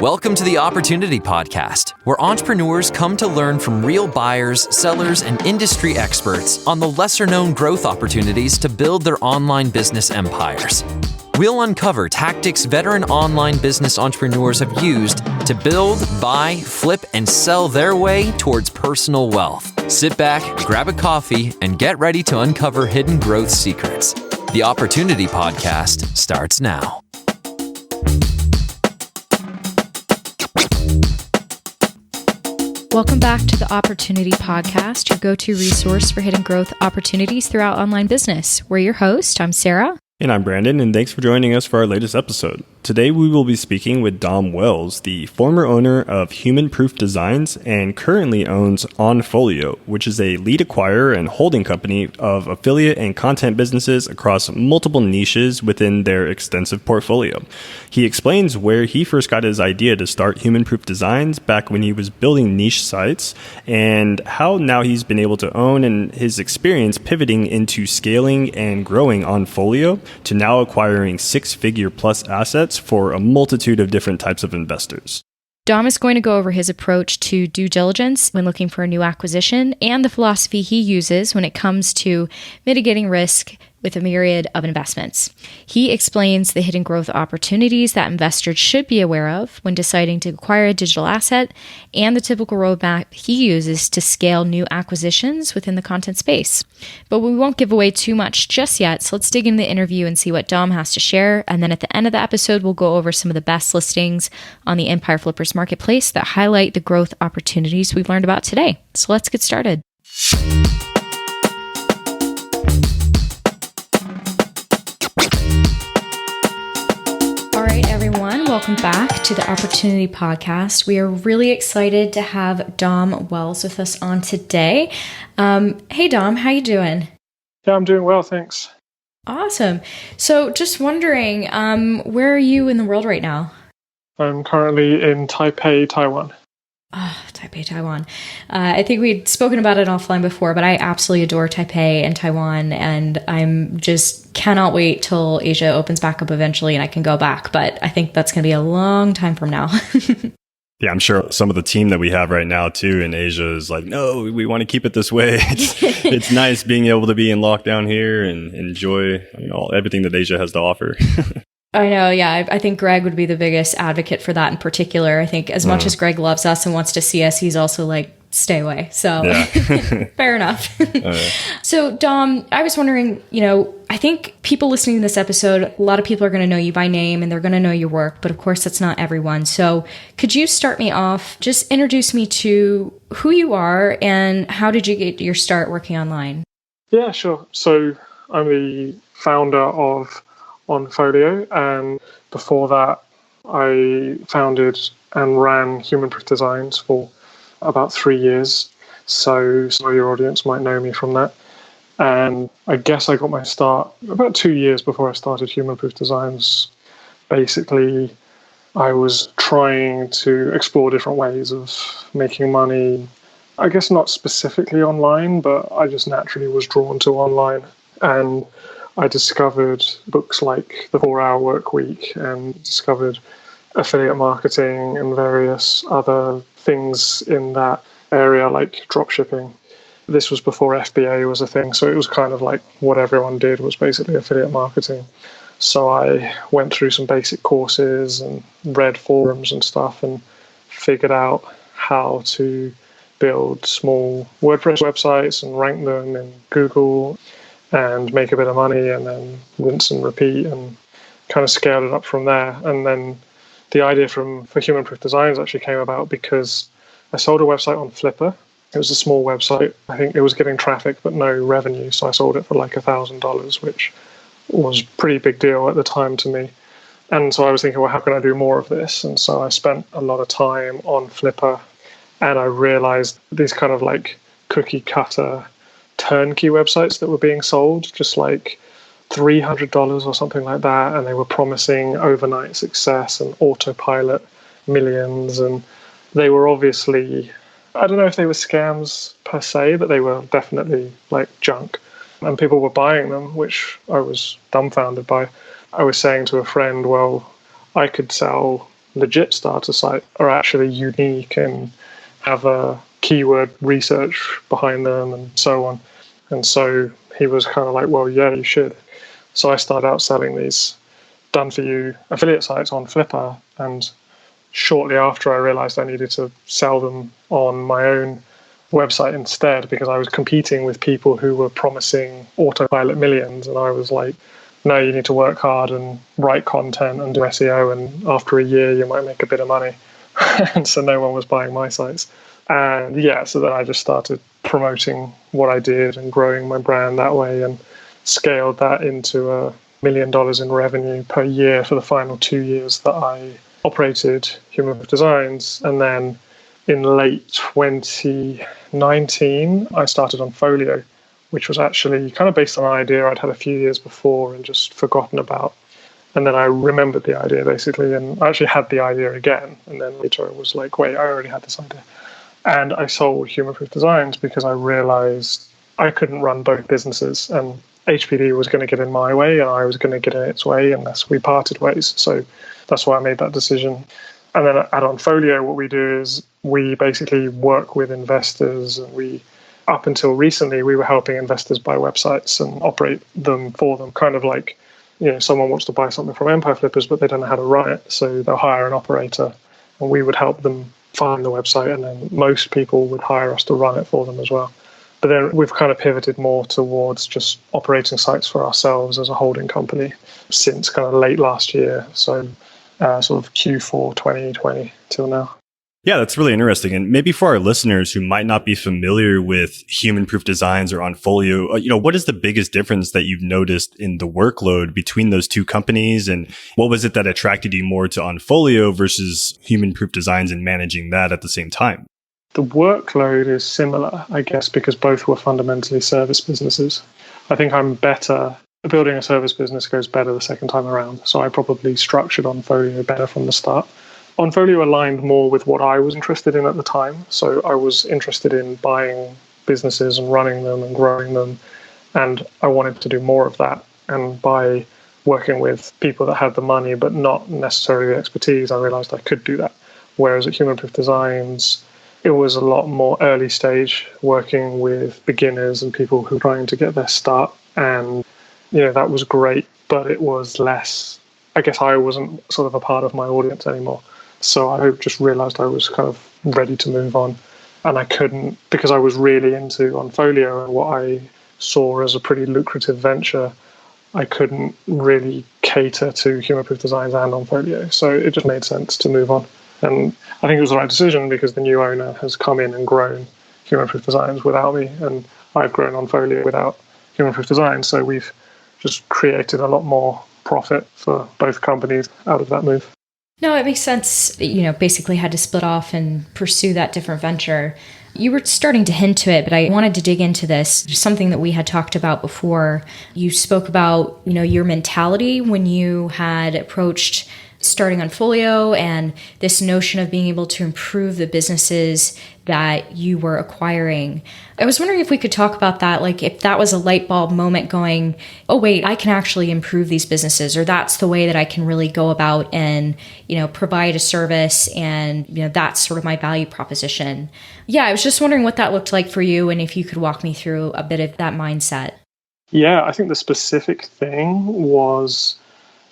Welcome to the Opportunity Podcast, where entrepreneurs come to learn from real buyers, sellers, and industry experts on the lesser-known growth opportunities to build their online business empires. We'll uncover tactics veteran online business entrepreneurs have used to build, buy, flip, and sell their way towards personal wealth. Sit back, grab a coffee, and get ready to uncover hidden growth secrets. The Opportunity Podcast starts now. Welcome back to the Opportunity Podcast, your go-to resource for hidden growth opportunities throughout online business. We're your host. I'm Sarah. And I'm Brandon, and thanks for joining us for our latest episode. Today we will be speaking with Dom Wells, the former owner of Human Proof Designs and currently owns Onfolio, which is a lead acquirer and holding company of affiliate and content businesses across multiple niches within their extensive portfolio. He explains where he first got his idea to start Human Proof Designs back when he was building niche sites, and how now he's been able to own and his experience pivoting into scaling and growing Onfolio to now acquiring six-figure plus assets for a multitude of different types of investors. Dom is going to go over his approach to due diligence when looking for a new acquisition and the philosophy he uses when it comes to mitigating risk with a myriad of investments. He explains the hidden growth opportunities that investors should be aware of when deciding to acquire a digital asset and the typical roadmap he uses to scale new acquisitions within the content space. But we won't give away too much just yet, so let's dig into the interview and see what Dom has to share. And then at the end of the episode, we'll go over some of the best listings on the Empire Flippers Marketplace that highlight the growth opportunities we've learned about today. So let's get started. Everyone, welcome back to the Opportunity Podcast. We are really excited to have Dom Wells with us on today. Hey Dom, how you doing? Yeah, I'm doing well, thanks. Awesome. So just wondering, where are you in the world right now? I'm currently in Taipei, Taiwan. Taipei, Taiwan. I think we'd spoken about it offline before, but I absolutely adore Taipei and Taiwan, and I'm just cannot wait till Asia opens back up eventually and I can go back. But I think that's going to be a long time from now. Yeah, I'm sure some of the team that we have right now too in Asia is like, no, we want to keep it this way. It's nice being able to be in lockdown here and enjoy everything that Asia has to offer. I know, yeah. I think Greg would be the biggest advocate for that in particular. I think as much as Greg loves us and wants to see us, he's also like, stay away. So yeah. Fair enough. So Dom, I was wondering, I think people listening to this episode, a lot of people are going to know you by name and they're going to know your work, but of course that's not everyone. So could you start me off, just introduce me to who you are and how did you get your start working online? Yeah, sure. So I'm the founder of Onfolio, and before that I founded and ran Human Proof Designs for about 3 years, so some of your audience might know me from that. And I guess I got my start about 2 years before I started Human Proof Designs. Basically, I was trying to explore different ways of making money, I guess not specifically online, but I just naturally was drawn to online. And I discovered books like The 4-Hour Work Week and discovered affiliate marketing and various other things in that area like dropshipping. This was before FBA was a thing, so it was kind of like what everyone did was basically affiliate marketing. So I went through some basic courses and read forums and stuff and figured out how to build small WordPress websites and rank them in Google and make a bit of money and then rinse and repeat and kind of scaled it up from there. And then the idea for Human Proof Designs actually came about because I sold a website on Flipper. It was a small website. I think it was getting traffic but no revenue, so I sold it for like $1,000, which was a pretty big deal at the time to me. And so I was thinking, well, how can I do more of this? And so I spent a lot of time on Flipper, and I realized these kind of like cookie cutter turnkey websites that were being sold, just like $300 or something like that, and they were promising overnight success and autopilot millions, and they were obviously, I don't know if they were scams per se, but they were definitely like junk, and people were buying them, which I was dumbfounded by. I was saying to a friend, well, I could sell legit starter site are actually unique and have a keyword research behind them and so on. And so he was kind of like, well, yeah, you should. So I started out selling these done-for-you affiliate sites on Flipper, and shortly after I realized I needed to sell them on my own website instead, because I was competing with people who were promising autopilot millions, and I was like, no, you need to work hard and write content and do SEO, and after a year you might make a bit of money. And so no one was buying my sites. And yeah, so then I just started promoting what I did and growing my brand that way, and scaled that into $1 million in revenue per year for the final 2 years that I operated Human Proof Designs. And then in late 2019, I started Onfolio, which was actually kind of based on an idea I'd had a few years before and just forgotten about. And then I remembered the idea basically, and I actually had the idea again. And then later I was like, wait, I already had this idea. And I sold Human Proof Designs because I realized I couldn't run both businesses, and HPD was going to get in my way and I was going to get in its way unless we parted ways. So that's why I made that decision. And then at Onfolio, what we do is we basically work with investors, and up until recently, we were helping investors buy websites and operate them for them, kind of like, someone wants to buy something from Empire Flippers, but they don't know how to run it. So they'll hire an operator and we would help them find the website, and then most people would hire us to run it for them as well. But then we've kind of pivoted more towards just operating sites for ourselves as a holding company since kind of late last year. So sort of Q4 2020 till now. Yeah, that's really interesting. And maybe for our listeners who might not be familiar with Human Proof Designs or Onfolio, what is the biggest difference that you've noticed in the workload between those two companies? And what was it that attracted you more to Onfolio versus Human Proof Designs and managing that at the same time? The workload is similar, I guess, because both were fundamentally service businesses. I think I'm better. Building a service business goes better the second time around. So I probably structured Onfolio better from the start. Onfolio aligned more with what I was interested in at the time. So I was interested in buying businesses and running them and growing them. And I wanted to do more of that. And by working with people that had the money but not necessarily the expertise, I realized I could do that. Whereas at Human Proof Designs, it was a lot more early stage, working with beginners and people who were trying to get their start. And, that was great, but it was less, I guess I wasn't sort of a part of my audience anymore. So I just realized I was kind of ready to move on. And I couldn't, because I was really into Onfolio and what I saw as a pretty lucrative venture, I couldn't really cater to Human Proof Designs and Onfolio. So it just made sense to move on. And I think it was the right decision because the new owner has come in and grown Human Proof Designs without me, and I've grown Onfolio without Human Proof Designs. So we've just created a lot more profit for both companies out of that move. No, it makes sense. Basically had to split off and pursue that different venture. You were starting to hint to it, but I wanted to dig into this. Something that we had talked about before. You spoke about, your mentality when you had approached starting Onfolio and this notion of being able to improve the businesses that you were acquiring. I was wondering if we could talk about that, like if that was a light bulb moment going, oh wait, I can actually improve these businesses, or that's the way that I can really go about and, provide a service, and, that's sort of my value proposition. Yeah, I was just wondering what that looked like for you and if you could walk me through a bit of that mindset. Yeah, I think the specific thing was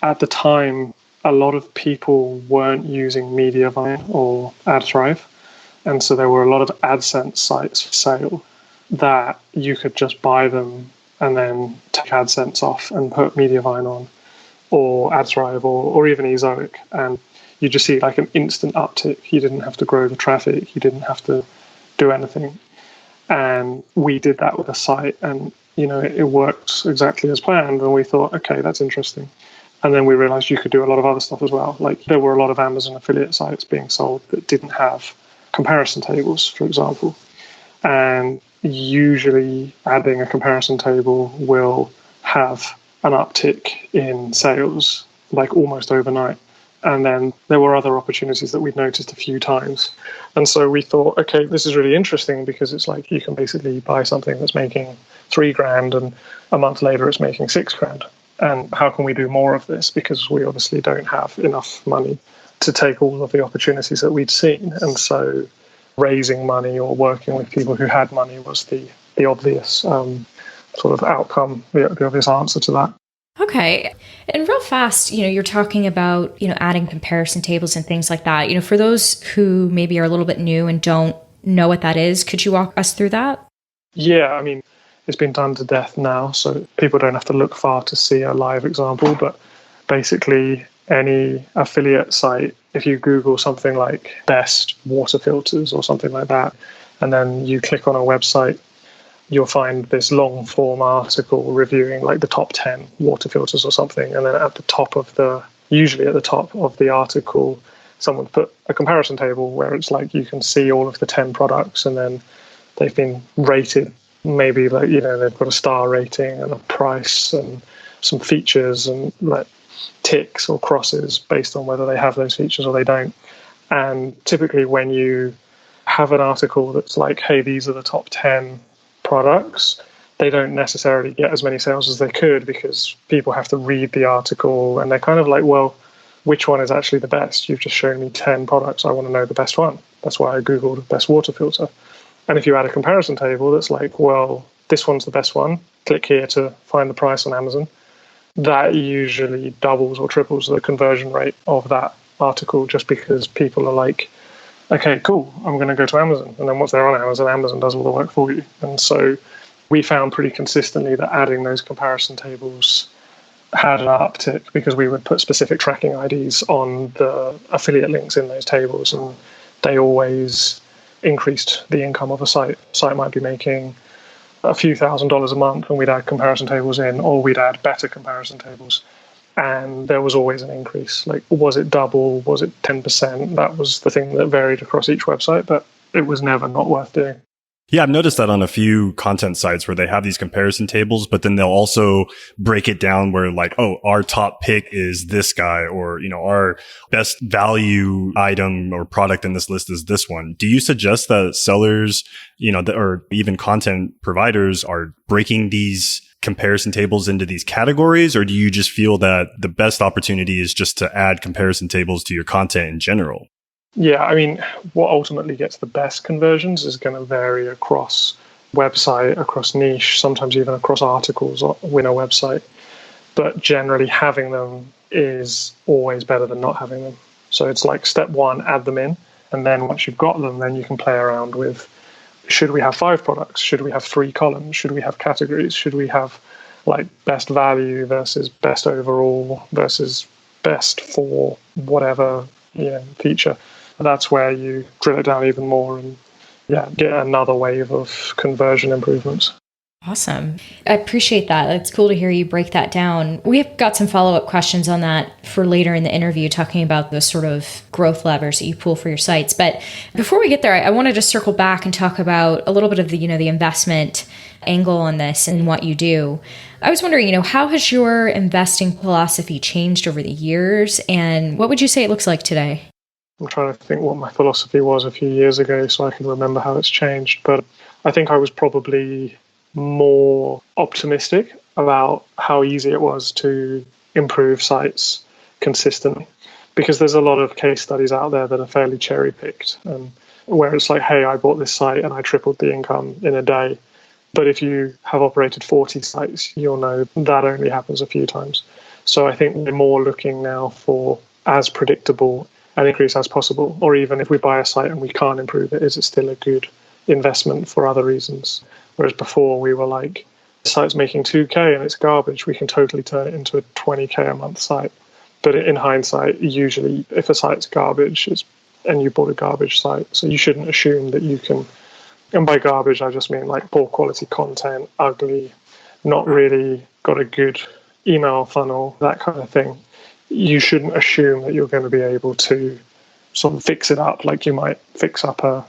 at the time, a lot of people weren't using Mediavine or AdThrive. And so there were a lot of AdSense sites for sale that you could just buy them and then take AdSense off and put Mediavine on, or AdThrive, or even Ezoic. And you just see like an instant uptick. You didn't have to grow the traffic. You didn't have to do anything. And we did that with a site, and it worked exactly as planned. And we thought, okay, that's interesting. And then we realized you could do a lot of other stuff as well. Like there were a lot of Amazon affiliate sites being sold that didn't have comparison tables, for example. And usually adding a comparison table will have an uptick in sales, like almost overnight. And then there were other opportunities that we'd noticed a few times. And so we thought, okay, this is really interesting because it's like you can basically buy something that's making $3,000 and a month later it's making $6,000. And how can we do more of this? Because we obviously don't have enough money to take all of the opportunities that we'd seen. And so raising money or working with people who had money was the obvious sort of outcome, the obvious answer to that. Okay. And real fast, you're talking about, adding comparison tables and things like that. For those who maybe are a little bit new and don't know what that is, could you walk us through that? Yeah, I mean, it's been done to death now, so people don't have to look far to see a live example. But basically, any affiliate site, if you Google something like best water filters or something like that, and then you click on a website, you'll find this long form article reviewing like the top 10 water filters or something. And then usually at the top of the article, someone put a comparison table where it's like you can see all of the 10 products, and then they've been rated. Maybe like, they've got a star rating and a price and some features and like ticks or crosses based on whether they have those features or they don't. And typically when you have an article that's like, hey, these are the top 10 products, they don't necessarily get as many sales as they could because people have to read the article and they're kind of like, well, which one is actually the best? You've just shown me 10 products. I want to know the best one. That's why I Googled best water filter. And if you add a comparison table that's like, well, this one's the best one, click here to find the price on Amazon, that usually doubles or triples the conversion rate of that article just because people are like, okay, cool, I'm going to go to Amazon. And then once they're on Amazon, Amazon does all the work for you. And so we found pretty consistently that adding those comparison tables had an uptick because we would put specific tracking IDs on the affiliate links in those tables, and they always increased the income of a site. Site might be making a few $1,000s a month and we'd add comparison tables in, or we'd add better comparison tables. And there was always an increase. Like, was it double? Was it 10%? That was the thing that varied across each website, but it was never not worth doing. Yeah, I've noticed that on a few content sites where they have these comparison tables, but then they'll also break it down where like, oh, our top pick is this guy, or, our best value item or product in this list is this one. Do you suggest that sellers, or even content providers are breaking these comparison tables into these categories, or do you just feel that the best opportunity is just to add comparison tables to your content in general? Yeah, I mean, what ultimately gets the best conversions is going to vary across website, across niche, sometimes even across articles within a website. But generally having them is always better than not having them. So it's like step one, add them in. And then once you've got them, then you can play around with, should we have 5 products? Should we have 3 columns? Should we have categories? Should we have like best value versus best overall versus best for whatever feature? That's where you drill it down even more and get another wave of conversion improvements. Awesome. I appreciate that. It's cool to hear you break that down. We've got some follow-up questions on that for later in the interview, talking about the sort of growth levers that you pull for your sites. But before we get there, I want to just circle back and talk about a little bit of the, the investment angle on this and what you do. I was wondering, how has your investing philosophy changed over the years, and what would you say it looks like today? I'm trying to think what my philosophy was a few years ago so I can remember how it's changed. But I think I was probably more optimistic about how easy it was to improve sites consistently, because there's a lot of case studies out there that are fairly cherry picked, where it's like, hey, I bought this site and I tripled the income in a day. But if you have operated 40 sites, you'll know that only happens a few times. So I think we're more looking now for as predictable an increase as possible, or even if we buy a site and we can't improve it, is it still a good investment for other reasons? Whereas before we were like, the site's making 2K and it's garbage, we can totally turn it into a 20K a month site. But in hindsight, usually if a site's garbage, and you bought a garbage site, so you shouldn't assume that you can, and by garbage I just mean like poor quality content, ugly, not really got a good email funnel, that kind of thing. You shouldn't assume that you're going to be able to sort of fix it up like you might fix up a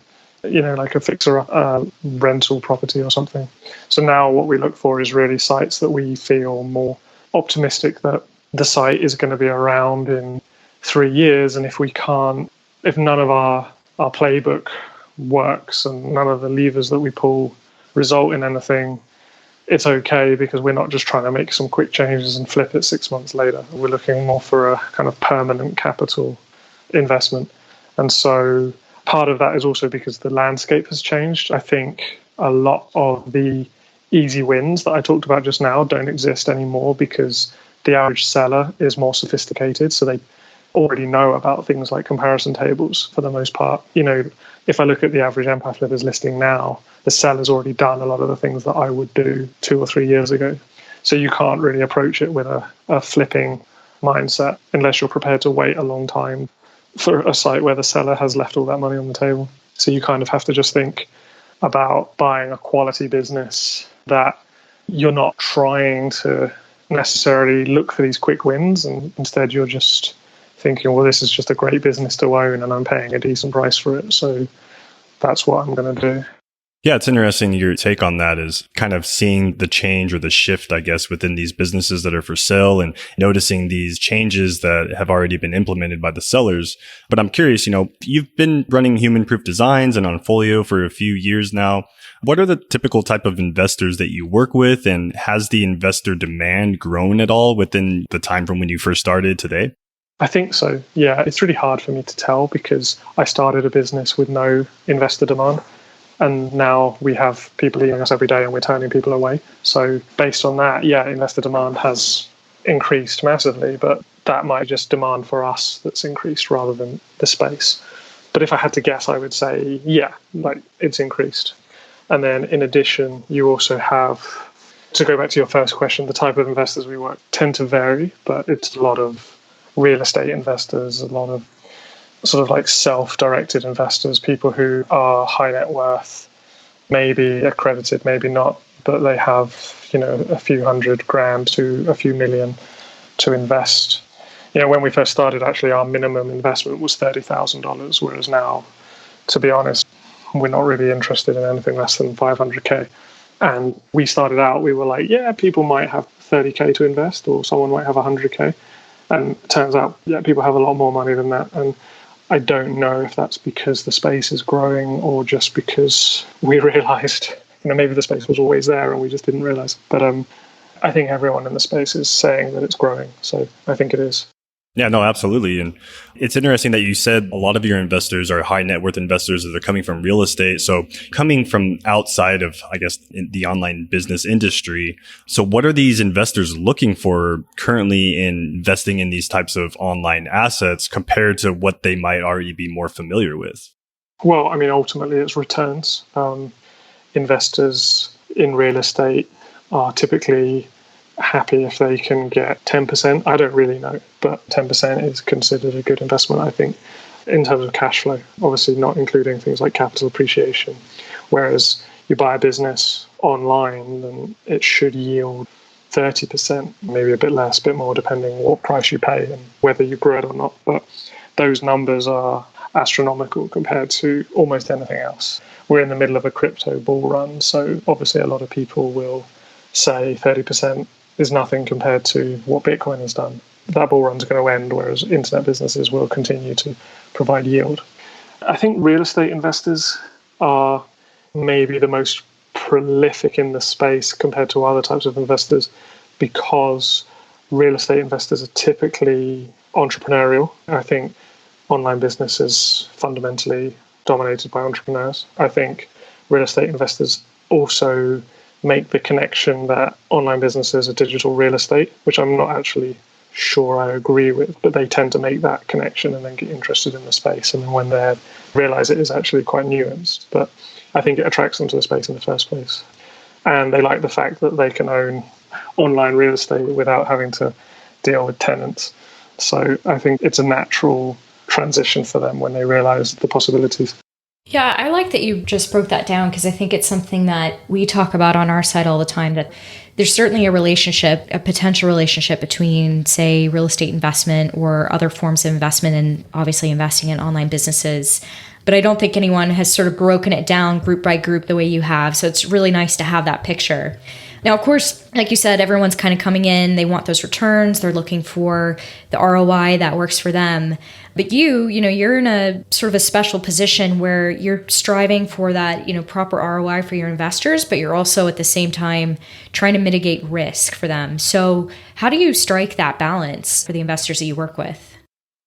rental property or something. So now what we look for is really sites that we feel more optimistic that the site is going to be around in 3 years. And if none of our playbook works and none of the levers that we pull result in anything, it's okay, because we're not just trying to make some quick changes and flip it 6 months later. We're looking more for a kind of permanent capital investment. And so part of that is also because the landscape has changed. I think a lot of the easy wins that I talked about just now don't exist anymore because the average seller is more sophisticated. So they already know about things like comparison tables for the most part. If I look at the average Empire Flippers listing now, the seller's already done a lot of the things that I would do 2 or 3 years ago. So you can't really approach it with a flipping mindset unless you're prepared to wait a long time for a site where the seller has left all that money on the table. So you kind of have to just think about buying a quality business that you're not trying to necessarily look for these quick wins, and instead you're just thinking, well, this is just a great business to own and I'm paying a decent price for it. So that's what I'm going to do. Yeah, it's interesting. Your take on that is kind of seeing the change or the shift, I guess, within these businesses that are for sale and noticing these changes that have already been implemented by the sellers. But I'm curious, you've been running human proof designs and Onfolio for a few years now. What are the typical type of investors that you work with, and has the investor demand grown at all within the time from when you first started today? I think so. Yeah, it's really hard for me to tell because I started a business with no investor demand. And now we have people emailing us every day and we're turning people away. So based on that, yeah, investor demand has increased massively, but that might just demand for us that's increased rather than the space. But if I had to guess, I would say, yeah, like it's increased. And then in addition, you also have, to go back to your first question, the type of investors we work tend to vary, but it's a lot of real estate investors, a lot of sort of like self-directed investors, people who are high net worth, maybe accredited, maybe not, but they have, a few $100,000 to a few million to invest. When we first started, actually, our minimum investment was $30,000, whereas now, to be honest, we're not really interested in anything less than 500K. And we started out, we were like, yeah, people might have 30K to invest, or someone might have 100K. And it turns out, yeah, people have a lot more money than that. And I don't know if that's because the space is growing or just because we realized, maybe the space was always there and we just didn't realize. But I think everyone in the space is saying that it's growing. So I think it is. Yeah, no, absolutely. And it's interesting that you said a lot of your investors are high net worth investors that are coming from real estate. So coming from outside of, I guess, the online business industry. So what are these investors looking for currently in investing in these types of online assets compared to what they might already be more familiar with? Well, ultimately it's returns. Investors in real estate are typically happy if they can get 10%. I don't really know, but 10% is considered a good investment, I think, in terms of cash flow, obviously not including things like capital appreciation. Whereas you buy a business online, then it should yield 30%, maybe a bit less, a bit more, depending what price you pay and whether you grow it or not. But those numbers are astronomical compared to almost anything else. We're in the middle of a crypto bull run, so obviously a lot of people will say 30% is nothing compared to what Bitcoin has done. That bull run's going to end, whereas internet businesses will continue to provide yield. I think real estate investors are maybe the most prolific in the space compared to other types of investors because real estate investors are typically entrepreneurial. I think online business is fundamentally dominated by entrepreneurs. I think real estate investors also make the connection that online businesses are digital real estate, which I'm not actually sure I agree with, but they tend to make that connection and then get interested in the space. And then when they realize it is actually quite nuanced, but I think it attracts them to the space in the first place. And they like the fact that they can own online real estate without having to deal with tenants. So I think it's a natural transition for them when they realize the possibilities. Yeah, I like that you just broke that down because I think it's something that we talk about on our side all the time, that there's certainly a potential relationship between, say, real estate investment or other forms of investment and obviously investing in online businesses. But I don't think anyone has sort of broken it down group by group the way you have. So it's really nice to have that picture. Now, of course, like you said, everyone's kind of coming in. They want those returns. They're looking for the ROI that works for them. But you're in a sort of a special position where you're striving for that, proper ROI for your investors, but you're also at the same time trying to mitigate risk for them. So how do you strike that balance for the investors that you work with?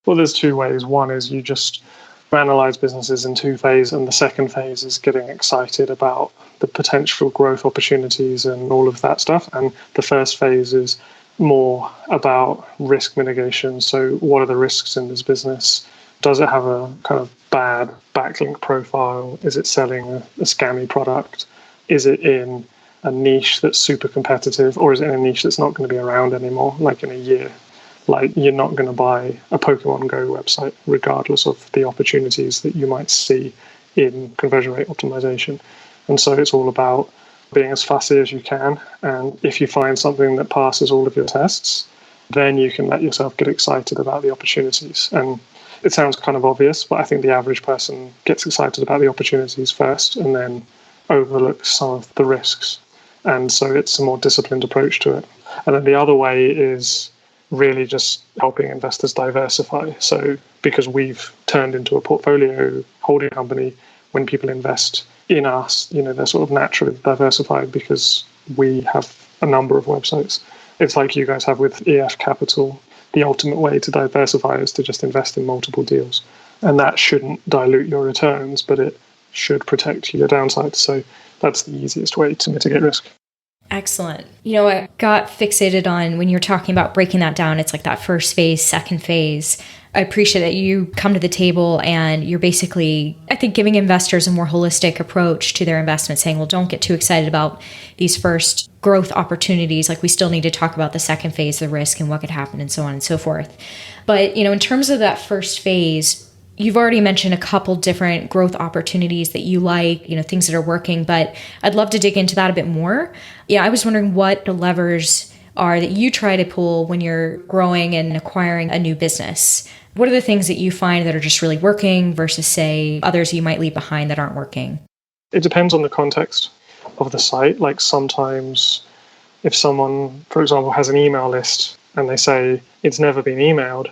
Well, there's two ways. One is you just analyze businesses in two phases, and the second phase is getting excited about the potential growth opportunities and all of that stuff. And the first phase is more about risk mitigation. So what are the risks in this business? Does it have a kind of bad backlink profile? Is it selling a scammy product? Is it in a niche that's super competitive, or is it in a niche that's not going to be around anymore, like in a year? Like, you're not going to buy a Pokemon Go website, regardless of the opportunities that you might see in conversion rate optimization. And so it's all about being as fussy as you can. And if you find something that passes all of your tests, then you can let yourself get excited about the opportunities. And it sounds kind of obvious, but I think the average person gets excited about the opportunities first and then overlooks some of the risks. And so it's a more disciplined approach to it. And then the other way is really just helping investors diversify. So because we've turned into a portfolio holding company, when people invest in us, they're sort of naturally diversified because we have a number of websites. It's like you guys have with EF Capital. The ultimate way to diversify is to just invest in multiple deals. And that shouldn't dilute your returns, but it should protect your downside. So that's the easiest way to mitigate risk. Excellent. I got fixated on when you're talking about breaking that down. It's like that first phase, second phase. I appreciate that you come to the table and you're basically, I think, giving investors a more holistic approach to their investment, saying, well, don't get too excited about these first growth opportunities. Like, we still need to talk about the second phase, the risk and what could happen and so on and so forth. But, in terms of that first phase, you've already mentioned a couple different growth opportunities that you like, things that are working, but I'd love to dig into that a bit more. Yeah, I was wondering what the levers are that you try to pull when you're growing and acquiring a new business. What are the things that you find that are just really working versus, say, others you might leave behind that aren't working? It depends on the context of the site. Like, sometimes if someone, for example, has an email list and they say it's never been emailed,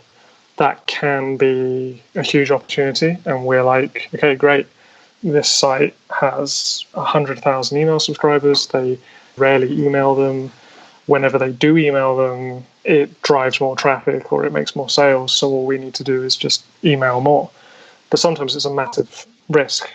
that can be a huge opportunity. And we're like, okay, great. This site has 100,000 email subscribers. They rarely email them. Whenever they do email them, it drives more traffic or it makes more sales. So all we need to do is just email more. But sometimes it's a massive risk.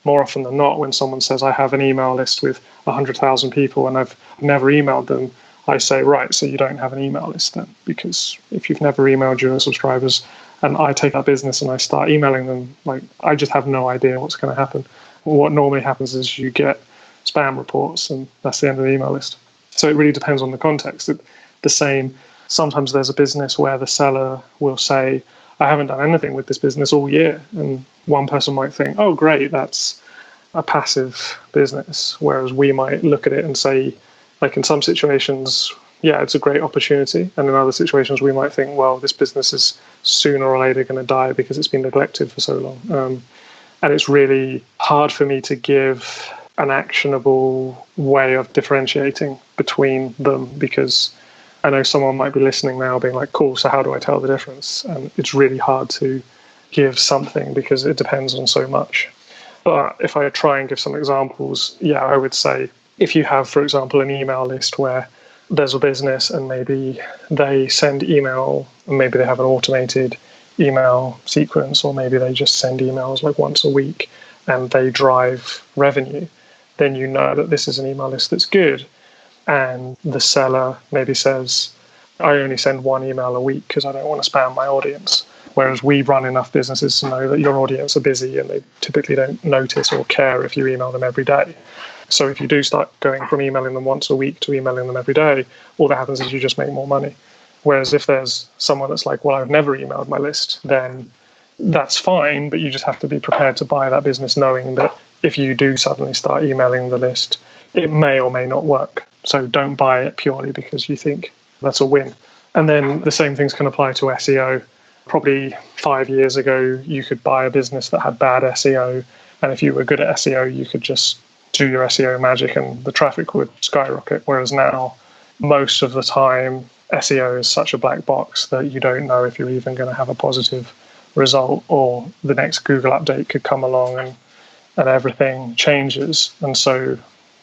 More often than not, when someone says, I have an email list with 100,000 people and I've never emailed them, I say, right, so you don't have an email list then, because if you've never emailed your subscribers and I take that business and I start emailing them, like, I just have no idea what's going to happen. What normally happens is you get spam reports and that's the end of the email list. So it really depends on the context. The same, sometimes there's a business where the seller will say, I haven't done anything with this business all year. And one person might think, oh, great, that's a passive business. Whereas we might look at it and say, like, in some situations, yeah, it's a great opportunity. And in other situations, we might think, well, this business is sooner or later going to die because it's been neglected for so long. And it's really hard for me to give an actionable way of differentiating between them, because I know someone might be listening now being like, cool, so how do I tell the difference? And it's really hard to give something because it depends on so much. But if I try and give some examples, yeah, I would say, if you have, for example, an email list where there's a business and maybe they send email, and maybe they have an automated email sequence, or maybe they just send emails like once a week and they drive revenue, then you know that this is an email list that's good. And the seller maybe says, I only send one email a week because I don't want to spam my audience. Whereas we run enough businesses to know that your audience are busy and they typically don't notice or care if you email them every day. So if you do start going from emailing them once a week to emailing them every day, all that happens is you just make more money. Whereas if there's someone that's like, well, I've never emailed my list, then that's fine, but you just have to be prepared to buy that business knowing that if you do suddenly start emailing the list, it may or may not work. So don't buy it purely because you think that's a win. And then the same things can apply to SEO. Probably 5 years ago, you could buy a business that had bad SEO. And if you were good at SEO, you could just do your SEO magic and the traffic would skyrocket. Whereas now, most of the time, SEO is such a black box that you don't know if you're even going to have a positive result, or the next Google update could come along and everything changes. And so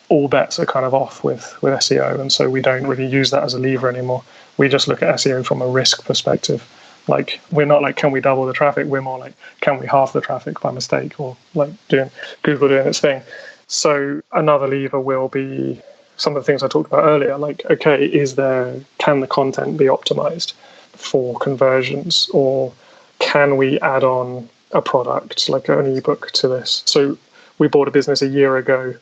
all bets are kind of off with SEO. And so we don't really use that as a lever anymore. We just look at SEO from a risk perspective. Like, we're not like, can we double the traffic? We're more like, can we halve the traffic by mistake, or like Google doing its thing. So another lever will be some of the things I talked about earlier, like, okay, can the content be optimized for conversions, or can we add on a product like an ebook to this? So we bought a business a year ago,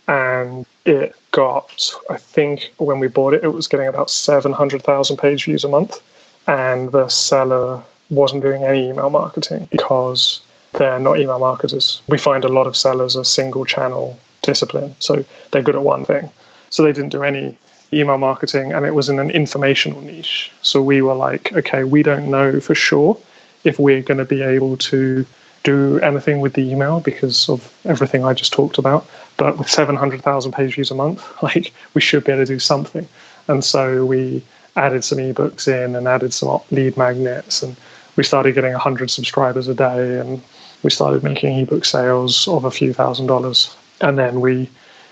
and it got, I think when we bought it, it was getting about 700,000 page views a month. And the seller wasn't doing any email marketing because they're not email marketers. We find a lot of sellers are single channel discipline. So they're good at one thing. So they didn't do any email marketing, and it was in an informational niche. So we were like, okay, we don't know for sure if we're going to be able to do anything with the email because of everything I just talked about. But with 700,000 page views a month, like, we should be able to do something. And so we added some ebooks in and added some lead magnets, and we started getting 100 subscribers a day, and we started making ebook sales of a few $1,000s. And then we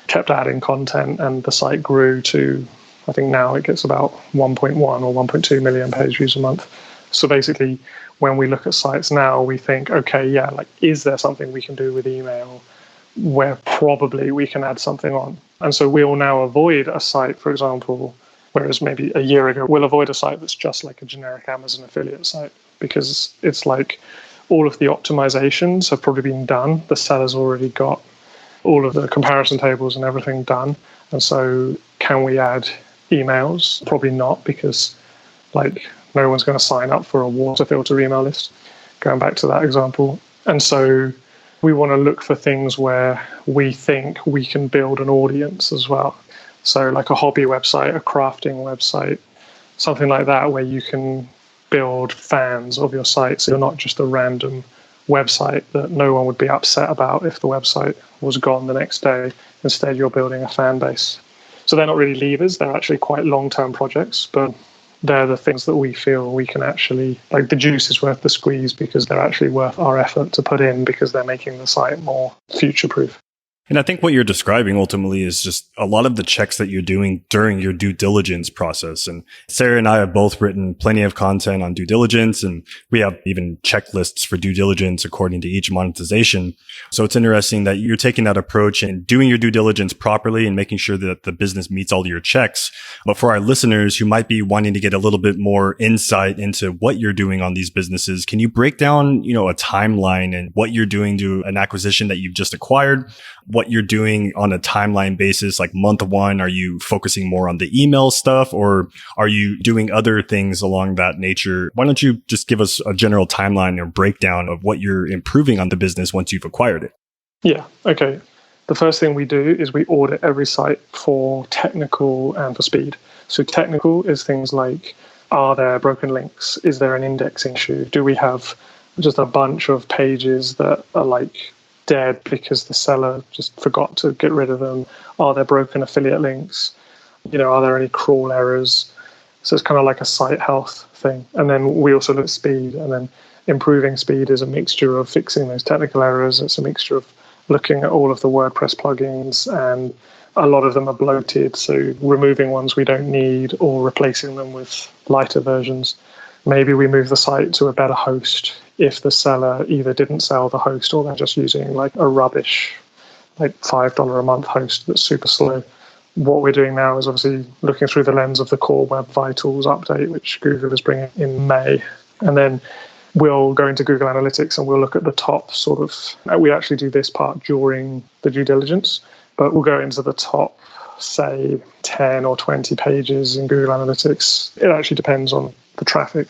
kept adding content, and the site grew to, I think now it gets about 1.1 or 1.2 million page views a month. So basically, when we look at sites now, we think, okay, yeah, like, is there something we can do with email where probably we can add something on? And so we'll now avoid a site, for example, whereas maybe a year ago, we'll avoid a site that's just like a generic Amazon affiliate site, because it's like all of the optimizations have probably been done. The seller's already got all of the comparison tables and everything done. And so can we add emails? Probably not, because like no one's going to sign up for a water filter email list, going back to that example. And so we want to look for things where we think we can build an audience as well. So like a hobby website, a crafting website, something like that, where you can build fans of your site. So you're not just a random website that no one would be upset about if the website was gone the next day. Instead, you're building a fan base. So they're not really levers. They're actually quite long-term projects, but they're the things that we feel we can actually, like, the juice is worth the squeeze because they're actually worth our effort to put in, because they're making the site more future-proof. And I think what you're describing ultimately is just a lot of the checks that you're doing during your due diligence process. And Sarah and I have both written plenty of content on due diligence, and we have even checklists for due diligence according to each monetization. So it's interesting that you're taking that approach and doing your due diligence properly and making sure that the business meets all your checks. But for our listeners who might be wanting to get a little bit more insight into what you're doing on these businesses, can you break down, a timeline and what you're doing to an acquisition that you've just acquired? What you're doing on a timeline basis, like month one, are you focusing more on the email stuff, or are you doing other things along that nature? Why don't you just give us a general timeline or breakdown of what you're improving on the business once you've acquired it? Yeah, okay. The first thing we do is we audit every site for technical and for speed. So technical is things like, are there broken links? Is there an indexing issue? Do we have just a bunch of pages that are like dead because the seller just forgot to get rid of them? Are there broken affiliate links? Are there any crawl errors? So it's kind of like a site health thing. And then we also look at speed, and then improving speed is a mixture of fixing those technical errors. It's a mixture of looking at all of the WordPress plugins, and a lot of them are bloated, so removing ones we don't need or replacing them with lighter versions. Maybe we move the site to a better host if the seller either didn't sell the host or they're just using like a rubbish, like $5 a month host that's super slow. What we're doing now is obviously looking through the lens of the Core Web Vitals update, which Google is bringing in May. And then we'll go into Google Analytics and we'll look at the top sort of, we actually do this part during the due diligence, but we'll go into the top, say, 10 or 20 pages in Google Analytics. It actually depends on the traffic.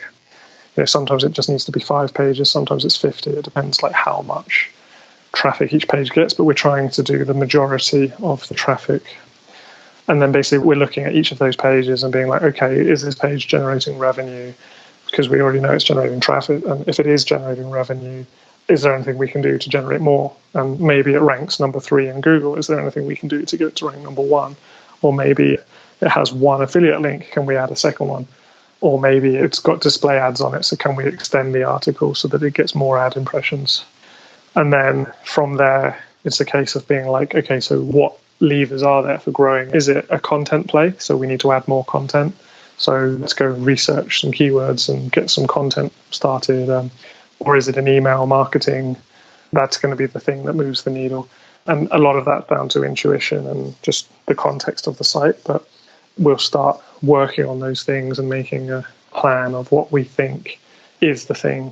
Sometimes it just needs to be 5 pages, sometimes it's 50. It depends like how much traffic each page gets, but we're trying to do the majority of the traffic. And then basically we're looking at each of those pages and being like, okay, is this page generating revenue? Because we already know it's generating traffic. And if it is generating revenue, is there anything we can do to generate more? And maybe it ranks number 3 in Google. Is there anything we can do to get it to rank number 1? Or maybe it has one affiliate link. Can we add a second one? Or maybe it's got display ads on it. So can we extend the article so that it gets more ad impressions? And then from there, it's a case of being like, okay, so what levers are there for growing? Is it a content play? So we need to add more content. So let's go research some keywords and get some content started. Or is it an email marketing? That's going to be the thing that moves the needle. And a lot of that's down to intuition and just the context of the site. But we'll start working on those things and making a plan of what we think is the thing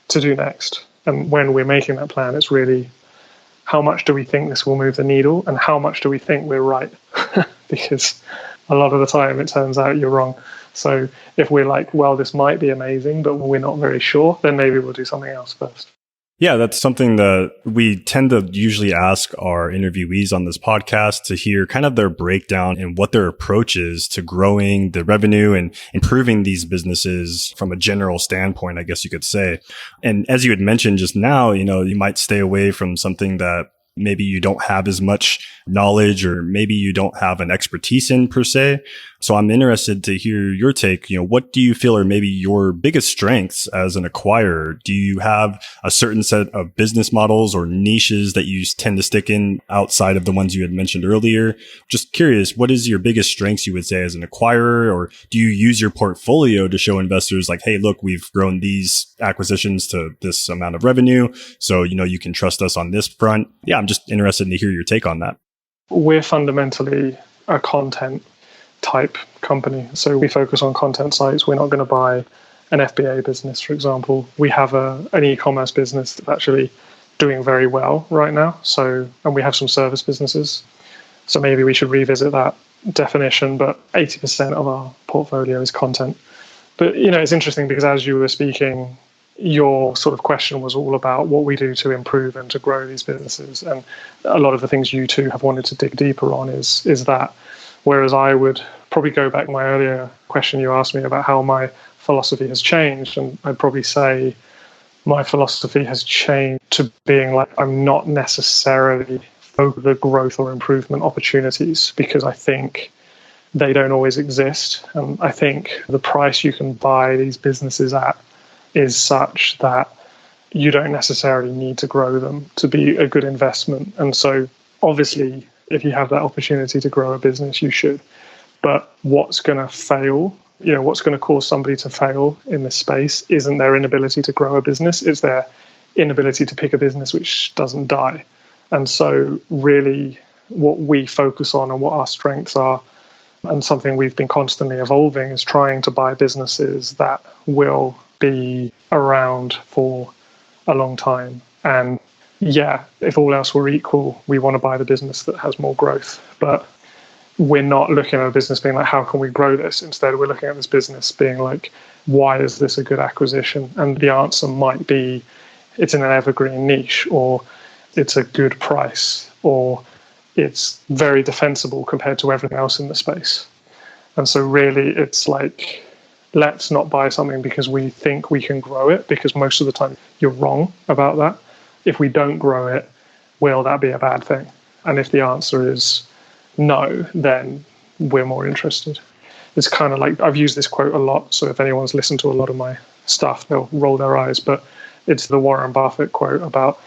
to do next. And when we're making that plan, it's really how much do we think this will move the needle and how much do we think we're right? Because a lot of the time it turns out you're wrong. So if we're like, well, this might be amazing, but we're not very sure, then maybe we'll do something else first. Yeah, that's something that we tend to usually ask our interviewees on this podcast to hear kind of their breakdown and what their approach is to growing the revenue and improving these businesses from a general standpoint, I guess you could say. And as you had mentioned just now, you might stay away from something that maybe you don't have as much knowledge or maybe you don't have an expertise in per se. So I'm interested to hear your take. What do you feel are maybe your biggest strengths as an acquirer? Do you have a certain set of business models or niches that you tend to stick in outside of the ones you had mentioned earlier? Just curious, what is your biggest strengths you would say as an acquirer? Or do you use your portfolio to show investors like, hey, look, we've grown these acquisitions to this amount of revenue. So, you can trust us on this front. Yeah, I'm just interested to hear your take on that. We're fundamentally a content type company. So we focus on content sites. We're not going to buy an FBA business, for example. We have an e-commerce business that's actually doing very well right now. And we have some service businesses. So maybe we should revisit that definition, but 80% of our portfolio is content. But, it's interesting because as you were speaking, your sort of question was all about what we do to improve and to grow these businesses. And a lot of the things you two have wanted to dig deeper on is that. Whereas I would probably go back to my earlier question you asked me about how my philosophy has changed. And I'd probably say my philosophy has changed to being like, I'm not necessarily over the growth or improvement opportunities because I think they don't always exist. And I think the price you can buy these businesses at is such that you don't necessarily need to grow them to be a good investment. And so obviously, if you have that opportunity to grow a business, you should. But what's going to fail, what's going to cause somebody to fail in this space isn't their inability to grow a business, it's their inability to pick a business which doesn't die. And so really what we focus on and what our strengths are, and something we've been constantly evolving, is trying to buy businesses that will be around for a long time. And yeah, if all else were equal, we want to buy the business that has more growth. But we're not looking at a business being like, how can we grow this? Instead, we're looking at this business being like, why is this a good acquisition? And the answer might be, it's in an evergreen niche, or it's a good price, or it's very defensible compared to everything else in the space. And so really, it's like, let's not buy something because we think we can grow it, because most of the time you're wrong about that. If we don't grow it, will that be a bad thing? And if the answer is no, then we're more interested. It's kind of like, I've used this quote a lot, so if anyone's listened to a lot of my stuff, they'll roll their eyes, but it's the Warren Buffett quote about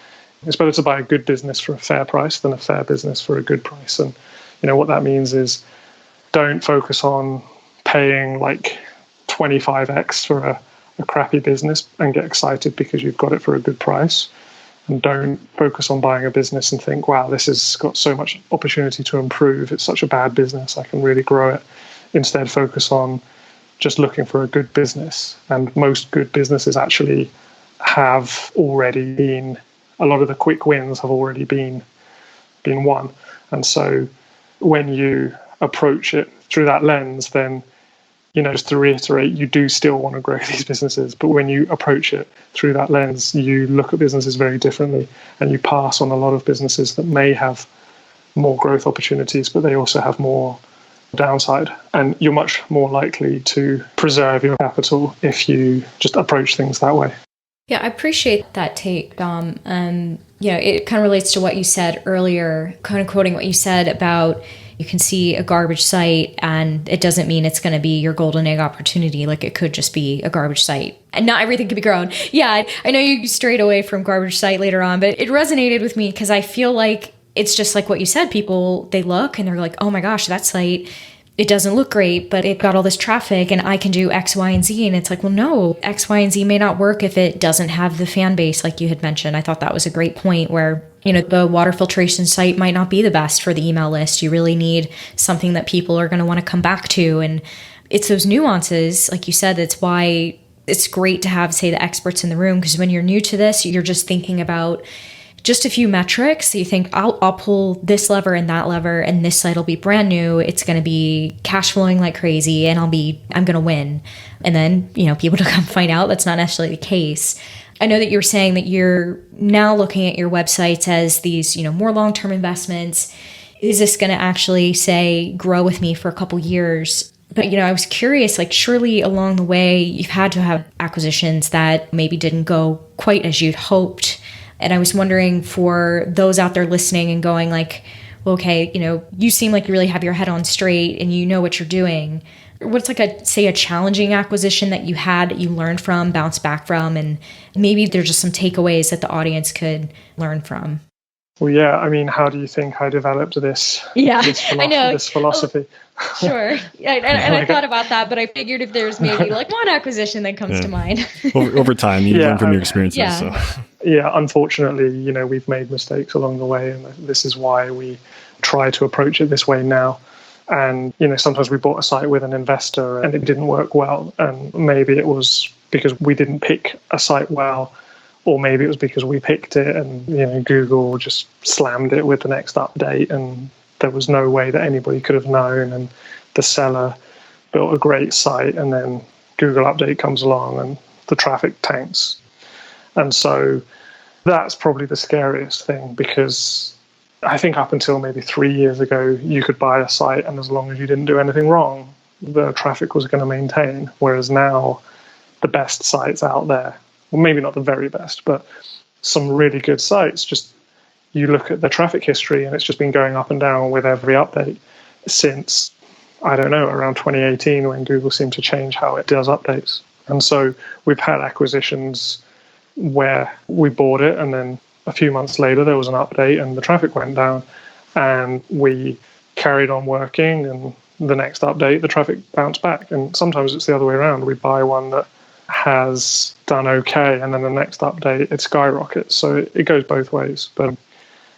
it's better to buy a good business for a fair price than a fair business for a good price. And what that means is don't focus on paying like 25x for a crappy business and get excited because you've got it for a good price. And don't focus on buying a business and think, wow, this has got so much opportunity to improve. It's such a bad business. I can really grow it. Instead, focus on just looking for a good business. And most good businesses actually have already been, a lot of the quick wins have already been won. And so when you approach it through that lens, then just to reiterate, you do still want to grow these businesses, but when you approach it through that lens, you look at businesses very differently and you pass on a lot of businesses that may have more growth opportunities, but they also have more downside. And you're much more likely to preserve your capital if you just approach things that way. Yeah, I appreciate that take, Dom. It kind of relates to what you said earlier, kind of quoting what you said about you can see a garbage site and it doesn't mean it's going to be your golden egg opportunity. Like it could just be a garbage site and not everything can be grown. Yeah, I know you strayed away from garbage site later on, but it resonated with me because I feel like it's just like what you said. People, they look and they're like, oh my gosh, that site it doesn't look great, but it got all this traffic and I can do X, Y, and Z. And it's like, well, no, X, Y, and Z may not work if it doesn't have the fan base like you had mentioned. I thought that was a great point where, the water filtration site might not be the best for the email list. You really need something that people are going to want to come back to. And it's those nuances, like you said, that's why it's great to have, say, the experts in the room, because when you're new to this, you're just thinking about just a few metrics. You think, I'll pull this lever and that lever, and this site will be brand new. It's going to be cash flowing like crazy, and I'm going to win. And then, people to come find out that's not necessarily the case. I know that you were saying that you're now looking at your websites as these, more long-term investments. Is this going to actually, say, grow with me for a couple years? But, I was curious, like, surely along the way, you've had to have acquisitions that maybe didn't go quite as you'd hoped. And I was wondering, for those out there listening and going like, well, okay, you seem like you really have your head on straight and you know what you're doing. What's like a challenging acquisition that you had that you learned from, bounced back from, and maybe there's just some takeaways that the audience could learn from? Well, yeah, I mean, how do you think I developed this I know. This philosophy? Sure. And I thought about that, but I figured if there's maybe like one acquisition that comes to mind. Over time, you learn from your experiences. Yeah. So. Yeah, unfortunately, we've made mistakes along the way, and this is why we try to approach it this way now. And, sometimes we bought a site with an investor and it didn't work well. And maybe it was because we didn't pick a site well, or maybe it was because we picked it and, Google just slammed it with the next update and there was no way that anybody could have known. And the seller built a great site and then Google update comes along and the traffic tanks. And so that's probably the scariest thing, because I think up until maybe 3 years ago, you could buy a site and as long as you didn't do anything wrong, the traffic was going to maintain. Whereas now, the best sites out there, well, maybe not the very best, but some really good sites, just you look at the traffic history and it's just been going up and down with every update since, I don't know, around 2018 when Google seemed to change how it does updates. And so we've had acquisitions where we bought it and then a few months later there was an update and the traffic went down and we carried on working, and the next update the traffic bounced back. And sometimes it's the other way around. We buy one that has done okay and then the next update it skyrockets. So it goes both ways. But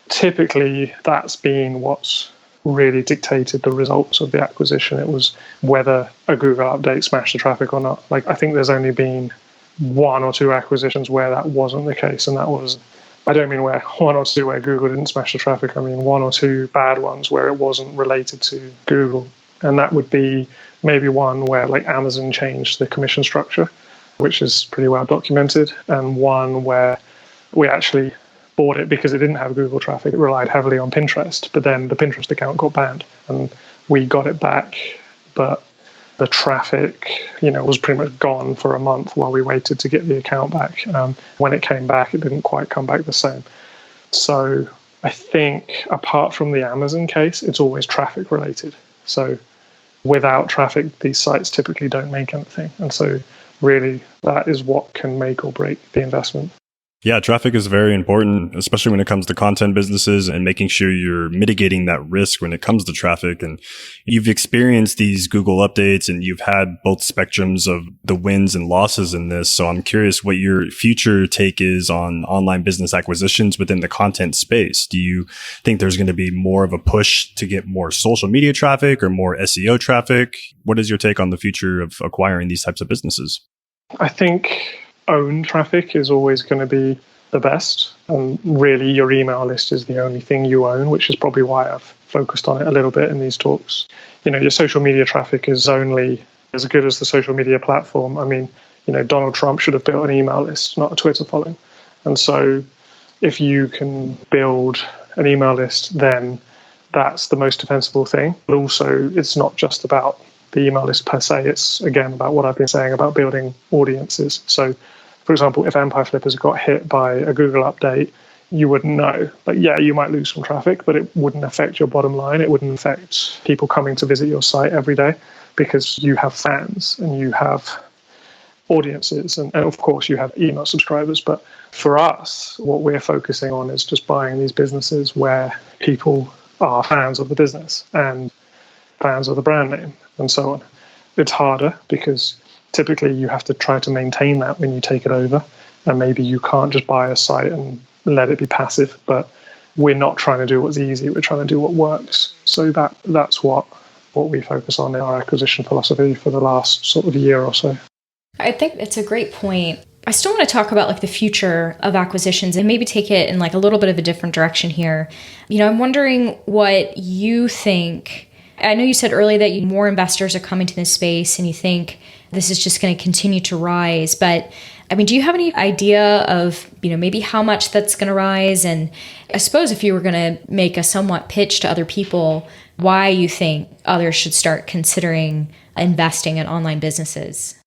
typically that's been what's really dictated the results of the acquisition. It was whether a Google update smashed the traffic or not. Like, I think there's only been 1 or 2 acquisitions where that wasn't the case, and that was, I don't mean where 1 or 2 where Google didn't smash the traffic. I mean 1 or 2 bad ones where it wasn't related to Google. And that would be maybe one where like Amazon changed the commission structure, which is pretty well documented, and one where we actually bought it because it didn't have Google traffic. It relied heavily on Pinterest, but then the Pinterest account got banned and we got it back, but the traffic, was pretty much gone for a month while we waited to get the account back. When it came back, it didn't quite come back the same. So I think apart from the Amazon case, it's always traffic related. So without traffic, these sites typically don't make anything. And so really that is what can make or break the investment. Yeah, traffic is very important, especially when it comes to content businesses and making sure you're mitigating that risk when it comes to traffic. And you've experienced these Google updates and you've had both spectrums of the wins and losses in this. So I'm curious what your future take is on online business acquisitions within the content space. Do you think there's going to be more of a push to get more social media traffic or more SEO traffic? What is your take on the future of acquiring these types of businesses? I think owned traffic is always going to be the best. And really, your email list is the only thing you own, which is probably why I've focused on it a little bit in these talks. Your social media traffic is only as good as the social media platform. I mean, Donald Trump should have built an email list, not a Twitter following. And so if you can build an email list, then that's the most defensible thing. But also, it's not just about the email list per se. It's, again, about what I've been saying about building audiences. So, for example, if Empire Flippers got hit by a Google update, you wouldn't know. Like, yeah, you might lose some traffic, but it wouldn't affect your bottom line. It wouldn't affect people coming to visit your site every day, because you have fans and you have audiences. And of course, you have email subscribers. But for us, what we're focusing on is just buying these businesses where people are fans of the business. And fans of the brand name and so on. It's harder because typically you have to try to maintain that when you take it over, and maybe you can't just buy a site and let it be passive. But we're not trying to do what's easy, we're trying to do what works. So that's what we focus on in our acquisition philosophy for the last sort of year or so. I think it's a great point. I still want to talk about like the future of acquisitions and maybe take it in like a little bit of a different direction here. I'm wondering what you think. I know you said earlier that more investors are coming to this space and you think this is just going to continue to rise. But I mean, do you have any idea of, maybe how much that's going to rise? And I suppose if you were going to make a somewhat pitch to other people, why you think others should start considering investing in online businesses?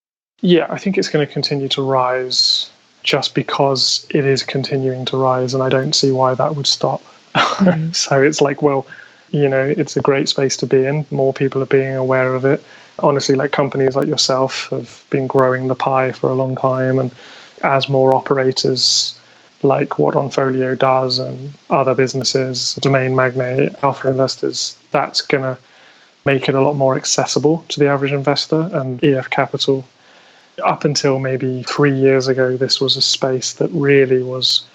Yeah, I think it's going to continue to rise just because it is continuing to rise, and I don't see why that would stop. Mm-hmm. So it's like, well, it's a great space to be in. More people are being aware of it. Honestly, like companies like yourself have been growing the pie for a long time, and as more operators like what Onfolio does and other businesses, Domain Magnate, alpha investors, that's going to make it a lot more accessible to the average investor. And EF Capital, up until maybe 3 years ago, this was a space that really was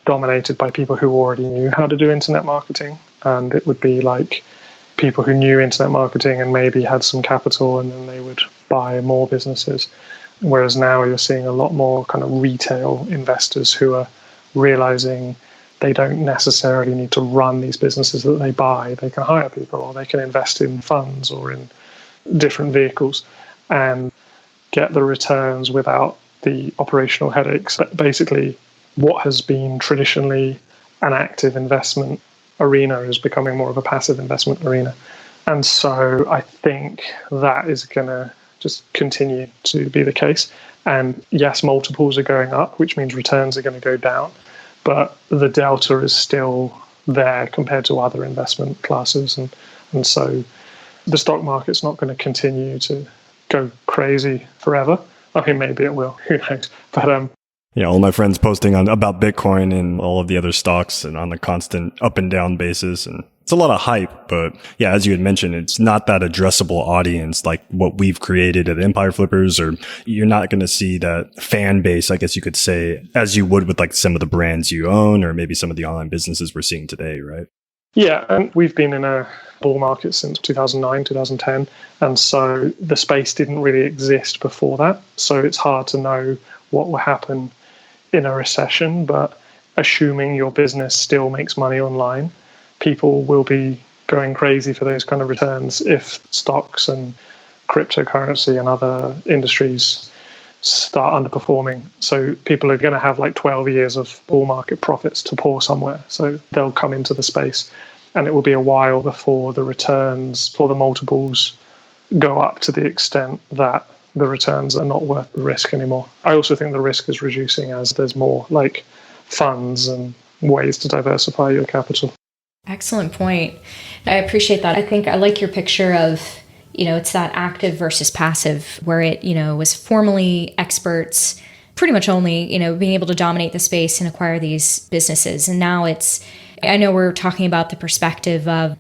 dominated by people who already knew how to do internet marketing. And it would be like people who knew internet marketing and maybe had some capital, and then they would buy more businesses. Whereas now you're seeing a lot more kind of retail investors who are realizing they don't necessarily need to run these businesses that they buy. They can hire people, or they can invest in funds or in different vehicles and get the returns without the operational headaches. But basically, what has been traditionally an active investment arena is becoming more of a passive investment arena. And so I think that is going to just continue to be the case. And yes, multiples are going up, which means returns are going to go down. But the delta is still there compared to other investment classes. And so the stock market's not going to continue to go crazy forever. I mean, maybe it will. Who knows? But yeah, all my friends posting about Bitcoin and all of the other stocks and on a constant up and down basis. And it's a lot of hype, but yeah, as you had mentioned, it's not that addressable audience like what we've created at Empire Flippers, or you're not going to see that fan base, I guess you could say, as you would with like some of the brands you own or maybe some of the online businesses we're seeing today, right? Yeah, and we've been in a bull market since 2009, 2010. And so the space didn't really exist before that. So it's hard to know what will happen in a recession, but assuming your business still makes money online, people will be going crazy for those kind of returns if stocks and cryptocurrency and other industries start underperforming. So people are going to have like 12 years of bull market profits to pour somewhere. So they'll come into the space, and it will be a while before the returns for the multiples go up to the extent that the returns are not worth the risk anymore. I also think the risk is reducing as there's more like funds and ways to diversify your capital. Excellent point. I appreciate that. I think I like your picture of, it's that active versus passive, where it, was formerly experts pretty much only, being able to dominate the space and acquire these businesses. And now I know we're talking about the perspective of,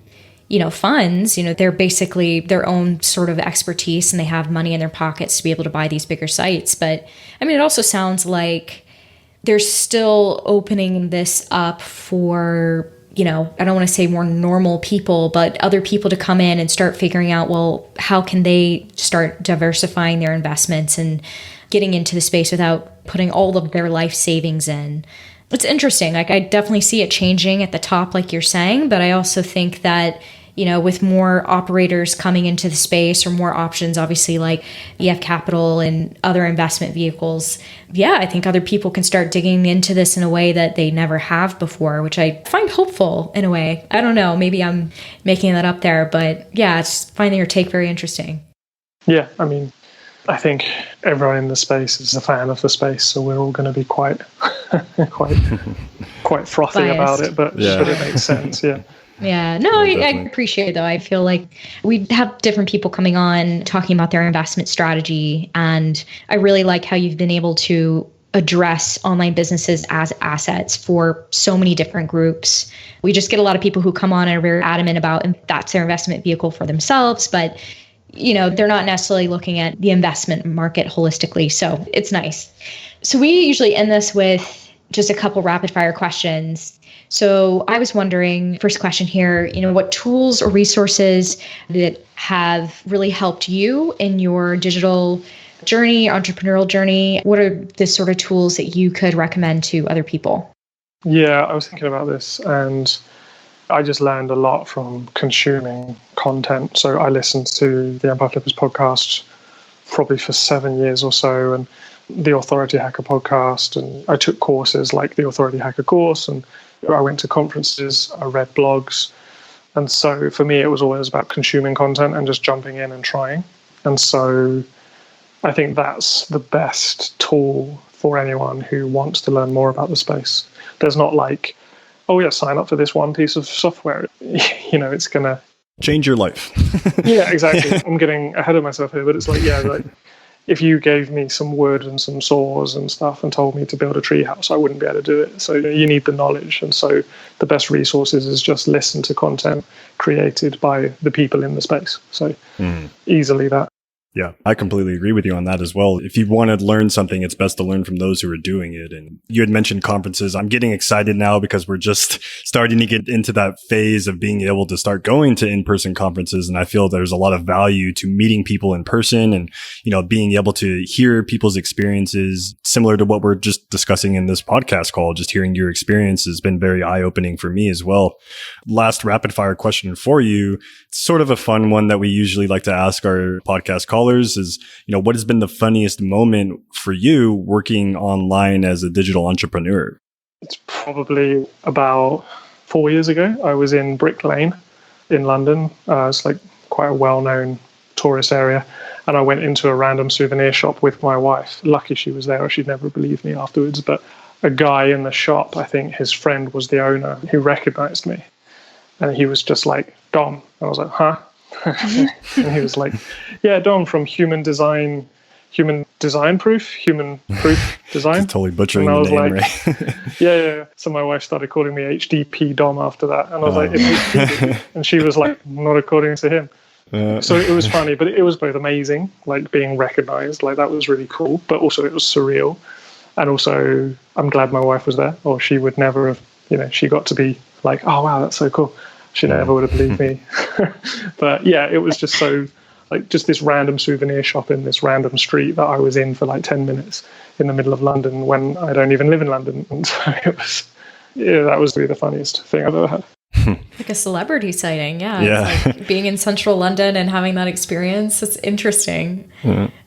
funds, they're basically their own sort of expertise and they have money in their pockets to be able to buy these bigger sites. But I mean, it also sounds like they're still opening this up for, I don't want to say more normal people, but other people to come in and start figuring out, well, how can they start diversifying their investments and getting into the space without putting all of their life savings in. It's interesting. Like, I definitely see it changing at the top, like you're saying, but I also think that, with more operators coming into the space or more options, obviously like EF Capital and other investment vehicles, I think other people can start digging into this in a way that they never have before, which I find hopeful in a way. I don't know, maybe I'm making that up there, but it's finding your take very interesting. Yeah, I mean, I think everyone in the space is a fan of the space, so we're all going to be quite frothy biased about it, but it makes sense, yeah. Yeah, no, I appreciate it though. I feel like we have different people coming on talking about their investment strategy. And I really like how you've been able to address online businesses as assets for so many different groups. We just get a lot of people who come on and are very adamant about, and that's their investment vehicle for themselves, but they're not necessarily looking at the investment market holistically. So it's nice. So we usually end this with just a couple rapid fire questions. So I was wondering, first question here, what tools or resources that have really helped you in your digital journey, entrepreneurial journey? What are the sort of tools that you could recommend to other people? Yeah, I was thinking about this, and I just learned a lot from consuming content. So I listened to the Empire Flippers podcast probably for 7 years or so, and the Authority Hacker podcast, and I took courses like the Authority Hacker course, and I went to conferences, I read blogs. And so for me, it was always about consuming content and just jumping in and trying. And so I think that's the best tool for anyone who wants to learn more about the space. There's not like, oh yeah, sign up for this one piece of software. It's going to change your life. Yeah, exactly. I'm getting ahead of myself here, but it's like, if you gave me some wood and some saws and stuff and told me to build a treehouse, I wouldn't be able to do it. So you need the knowledge. And so the best resources is just listen to content created by the people in the space. So easily that. Yeah, I completely agree with you on that as well. If you want to learn something, it's best to learn from those who are doing it. And you had mentioned conferences. I'm getting excited now because we're just starting to get into that phase of being able to start going to in-person conferences. And I feel there's a lot of value to meeting people in person and, being able to hear people's experiences similar to what we're just discussing in this podcast call. Just hearing your experience has been very eye-opening for me as well. Last rapid fire question for you. It's sort of a fun one that we usually like to ask our podcast callers is, what has been the funniest moment for you working online as a digital entrepreneur? It's probably about 4 years ago. I was in Brick Lane in London. It's like quite a well-known tourist area. And I went into a random souvenir shop with my wife. Lucky she was there or she'd never believe me afterwards. But a guy in the shop, I think his friend was the owner, who recognized me. And he was just like, Dom. I was like, huh? And he was like, yeah, Dom from Human Proof Design. Totally butchering the name, like, right? yeah. So my wife started calling me HDP Dom after that. And I was like, it's HDP. And she was like, not according to him. So it was funny, but it was both amazing, like being recognized, like that was really cool, but also it was surreal. And also I'm glad my wife was there, or she would never have, she got to be like, oh wow, that's so cool. She never would have believed me. But yeah, it was just so like just this random souvenir shop in this random street that I was in for like 10 minutes in the middle of London when I don't even live in London. And so that was really the funniest thing I've ever had. Like a celebrity sighting. Yeah. Yeah. It's like being in central London and having that experience. It's interesting.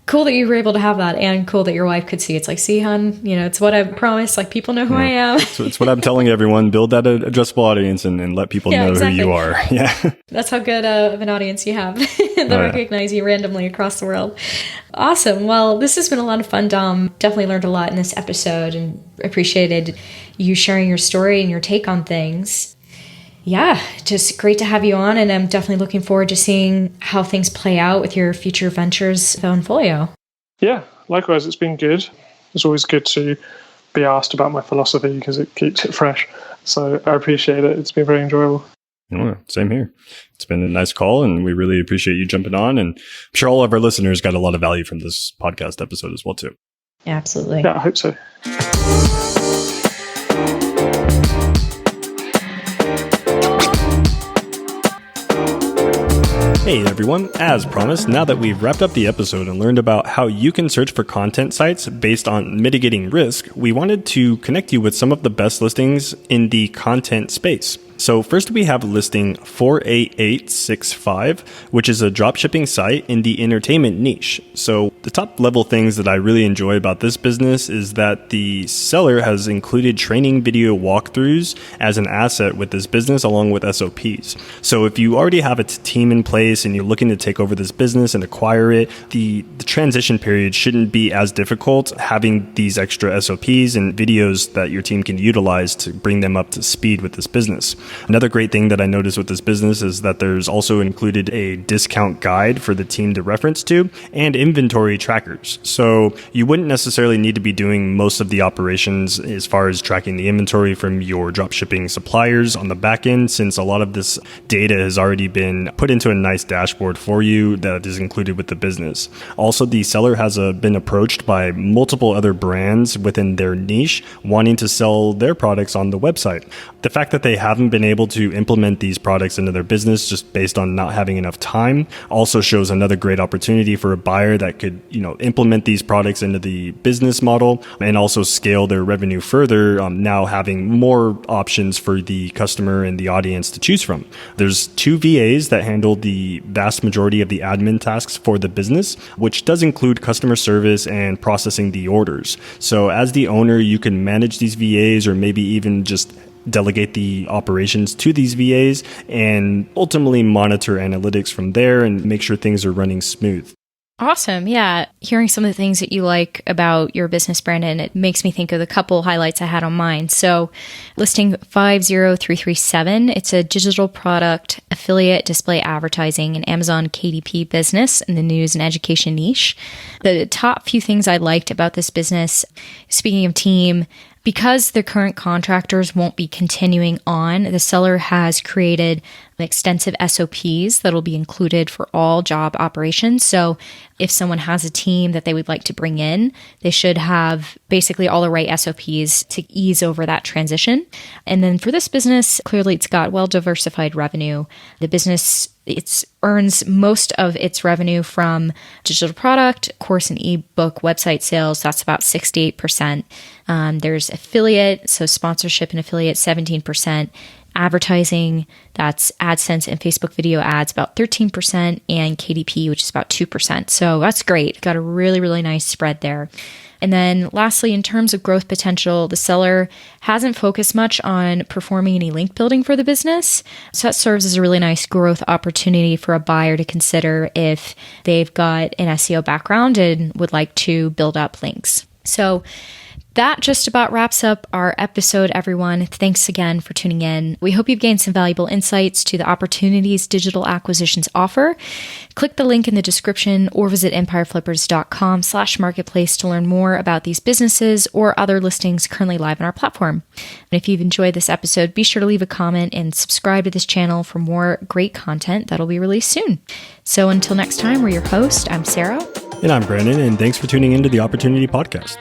Cool that you were able to have that, and cool that your wife could see. It's like, see, hun, it's what I promised. Like, people know who I am. So it's what I'm telling everyone. Build that addressable audience and let people know exactly who you are. Yeah. That's how good of an audience you have. They'll recognize you randomly across the world. Awesome. Well, this has been a lot of fun, Dom. Definitely learned a lot in this episode and appreciated you sharing your story and your take on things. Yeah, just great to have you on, and I'm definitely looking forward to seeing how things play out with your future ventures with Onfolio. Yeah, likewise, it's been good. It's always good to be asked about my philosophy because it keeps it fresh. So I appreciate it. It's been very enjoyable. Oh, same here. It's been a nice call, and we really appreciate you jumping on. And I'm sure all of our listeners got a lot of value from this podcast episode as well, too. Yeah, absolutely. Yeah, I hope so. Hey everyone, as promised, now that we've wrapped up the episode and learned about how you can search for content sites based on mitigating risk, we wanted to connect you with some of the best listings in the content space. So first we have listing 48865, which is a dropshipping site in the entertainment niche. So the top level things that I really enjoy about this business is that the seller has included training video walkthroughs as an asset with this business along with SOPs. So if you already have a team in place and you're looking to take over this business and acquire it, the transition period shouldn't be as difficult having these extra SOPs and videos that your team can utilize to bring them up to speed with this business. Another great thing that I noticed with this business is that there's also included a discount guide for the team to reference to and inventory trackers. So you wouldn't necessarily need to be doing most of the operations as far as tracking the inventory from your dropshipping suppliers on the back end, since a lot of this data has already been put into a nice dashboard for you that is included with the business. Also, the seller has been approached by multiple other brands within their niche wanting to sell their products on the website. The fact that they haven't been able to implement these products into their business just based on not having enough time also shows another great opportunity for a buyer that could, implement these products into the business model and also scale their revenue further, now having more options for the customer and the audience to choose from. There's 2 VAs that handle the vast majority of the admin tasks for the business, which does include customer service and processing the orders. So as the owner, you can manage these VAs or maybe even just delegate the operations to these VAs and ultimately monitor analytics from there and make sure things are running smooth. Awesome. Yeah. Hearing some of the things that you like about your business, Brandon, it makes me think of the couple highlights I had on mine. So listing 50337, it's a digital product affiliate display advertising and Amazon KDP business in the news and education niche. The top few things I liked about this business, speaking of team, because the current contractors won't be continuing on, the seller has created extensive SOPs that will be included for all job operations. So if someone has a team that they would like to bring in, they should have basically all the right SOPs to ease over that transition. And then for this business, clearly it's got well-diversified revenue. The business, it earns most of its revenue from digital product, course and ebook website sales. That's about 68%. There's affiliate, so sponsorship and affiliate, 17%. Advertising, that's AdSense and Facebook video ads, about 13%, and KDP, which is about 2%. So that's great. Got a really, really nice spread there. And then lastly, in terms of growth potential, the seller hasn't focused much on performing any link building for the business. So that serves as a really nice growth opportunity for a buyer to consider if they've got an SEO background and would like to build up links. So that just about wraps up our episode, everyone. Thanks again for tuning in. We hope you've gained some valuable insights to the opportunities digital acquisitions offer. Click the link in the description or visit empireflippers.com/marketplace to learn more about these businesses or other listings currently live on our platform. And if you've enjoyed this episode, be sure to leave a comment and subscribe to this channel for more great content that'll be released soon. So until next time, we're your host. I'm Sarah. And I'm Brandon, and thanks for tuning into the Opportunity Podcast.